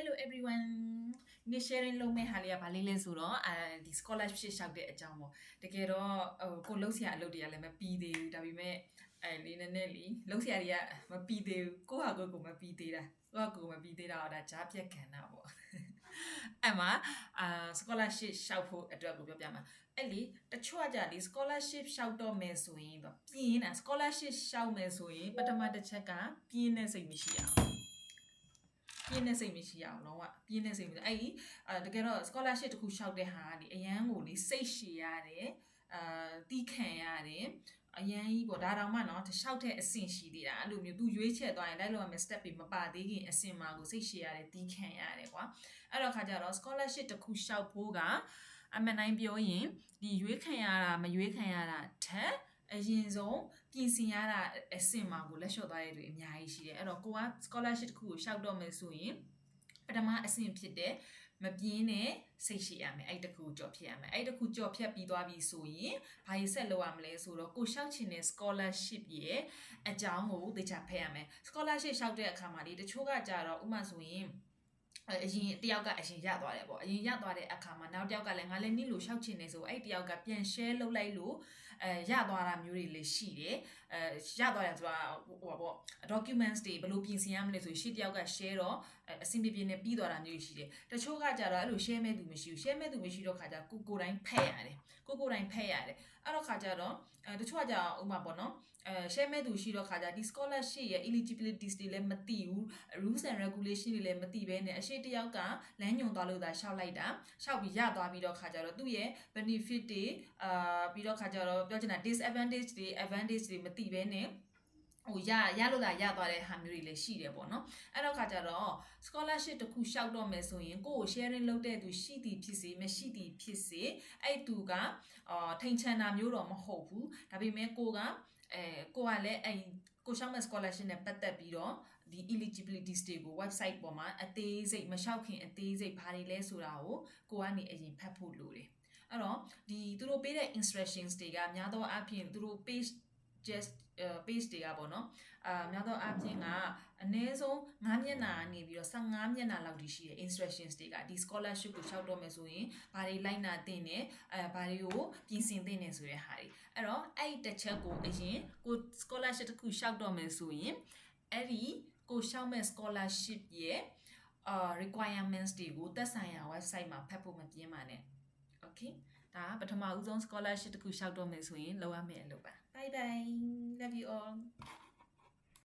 Hello everyone ဒီ sharing လုပ်မဲ့ဟာလေးကဘာလေးလဲဆိုတော့ဒီ scholarship ရှောက်တဲ့အကြောင်းပေါ့တကယ်တော့ကိုလှုပ်ရှားအလုပ်တွေကလည်းမပြီးသေးဘူးဒါပေမဲ့လေးနည်းနည်းလေးလှုပ်ရှားတွေကမပြီးသေးဘူးကိုဟာကိုမပြီးသေးတာကိုမပြီးသေးတာတော့ဒါကြားပြက်ခံတာပေါ့အဲ့မှာscholarship ရှောက်ဖို့အတွက်ကိုပြောပြမှာအဲ့လေတချို့ကကြာဒီ scholarship ရှောက်တော့မယ်ဆိုရင်ပြင်းတာ scholarship ရှောက်မယ်ဆိုရင်ပထမတစ်ချက်ကပြင်းတဲ့စိတ်မရှိအောင်ပြင်းတဲ့စိတ်မရှိအောင်တော့ပြင်းတဲ့စိတ်မရှိအဲ့ဒီတကယ်တော့ scholarship တခုရှောက်တဲ့ဟာဒီအရန်ကိုလေစိတ်ရှည်ရတယ်တီးခံရတယ်အရန်ကြီးပေါ့ဒါတောင်မှเนาะတလျှောက်တဲ့အဆင့်ရှိသေးတာအဲ့လိုမျိုးသူရွေးချက်သွားရင်လိုက်လို့ရမယ် step တွေမပါသေးခင်အဆင့်မှာကိုစိတ်ရှည်ရတယ်တီးခံရတယ်ကွာအဲ့တော့ခါကြတော့ scholarship တခုရှောက်ဖို့ကအမှန်တိုင်းပြောရင်ဒီရွေးခံရတာမရွေးခံရတာထက်အရင်ဆုံးပြင်ဆင်ရတာအဆင့်မှာကိုလက်လျှော့သွားရတဲ့တွေအများကြီးရှိတယ်အဲ့တော့ကိုက scholarship တခုကိုရှောက်တော့မယ်ဆိုရင်ပထမအဆင့်ဖြစ်တဲ့မပြင်းနဲ့စိတ်ရှိရမယ်အဲ့တခုကြော်ဖြတ်ရမယ်အဲ့တခုကြော်ဖြတ်ပြီးသွားပြီဆိုရင်ဘာရေးဆက်လုပ်ရမလဲဆိုတော့ကိုရှောက်ချင်တဲ့ scholarship ရဲ့အကြောင်းကိုသိချဖတ်ရမယ် scholarship ရှောက်တဲ့အခါမှာဒီတချို့ကကြတော့ဥပမာဆိုရင်အရင်တယောက်ကအရင်ရသွားတယ်ပေါ့အရင်ရသွားတဲ့အခါမှာနောက်တယောက်ကလည်းငါလည်းနိလို့ရှောက်ချင်နေဆိုအဲ့တယောက်ကပြန် share လုပ်လိုက်လို့ရသွားတာမျိုးတွေလည်းရှိတယ်ရသွားတယ်ဆိုတာဟိုပါပေါ့ documents တွေဘယ်လိုပြင်ဆင်ရမလဲဆိုရှေ့တယောက်က share တော့အဆင်ပြေပြေနဲ့ပြီးသွားတာမျိုးရှိတယ်တချို့ကကြတော့အဲ့လို share မဲ့သူမရှိဘူး share မဲ့သူမရှိတော့ခါကြကိုတိုင်းဖက်ရတယ်ကိုတိုင်းဖက်ရတယ်အဲ့တော့ခါကြတော့တချို့ကကြဥပမာပေါ့နော်share မဲ့သူရှိတော့ခါကြဒီ scholarship ရဲ့ eligibilities တွေလည်းမသိဘူး rules and regulation တွေလည်းမသိဘဲနဲ့အရှိတယောက်ကလမ်းညွန်သွားလို့သာရှောက်လိုက်တာရှောက်ပြီးရသွားပြီးတော့ခါကြတော့သူ့ရဲ့ benefit တွေပြီးတော့ခါကြတော့ပြောချင်တာ disadvantage တွေ advantage တွေမသိဘဲနဲ့ဟိုရလို့သာရသွားတဲ့ဟာမျိုးတွေလည်းရှိတယ်ပေါ့နော်အဲ့တော့ခါကြတော့ scholarship တခုရှောက်တော့မယ်ဆိုရင်ကိုကို sharing လုပ်တဲ့သူရှိသည်ဖြစ်စေမရှိသည်ဖြစ်စေအဲ့သူကထိန်ချန်တာမျိုးတော့မဟုတ်ဘူးဒါပေမဲ့ကိုကလည်းအဲ့ကိုရှောက်မဲ့ scholarship နဲ့ပတ်သက်ပြီးတော့ဒီ eligibilities တွေကို website ပေါ်မှာအသေးစိတ်မလျှောက်ခင်အသေးစိတ်ဘာတွေလဲဆိုတာကိုကနေအရင်ဖတ်ဖို့လိုတယ်အဲ့တော့ဒီသူတို့ပေးတဲ့ instructions တွေကများသောအားဖြင့်သူတို့ page တွေကပေါ့နော်များသောအားဖြင့်ကအနည်းဆုံး9မျက်နှာနေပြီးတော့15မျက်နှာလောက်ထိရှိတဲ့ instructions တွေကဒီ scholarship ကိုရှောက်တော့မယ်ဆိုရင်ဘာတွေလိုက်နာသင့်တယ်ဘာတွေကိုပြင်ဆင်သင့်တယ်ဆိုတဲ့ဟာတွေအဲ့တော့အဲ့တစ်ချက်ကိုအရင်ကို scholarship တခုရှောက်တော့မယ်ဆိုရင်အဲ့ဒီကိုရှောက်မဲ့ scholarship ရဲ့requirements တွေကိုသက်ဆိုင်ရာ website မှာဖတ်ဖို့မပြင်းပါနဲ့ okay ဒါပထမဦးဆုံး scholarship တခုရှောက်တော့မယ်ဆိုရင်လုပ်ရမယ့်အလုပ်ပါ bye bye love you all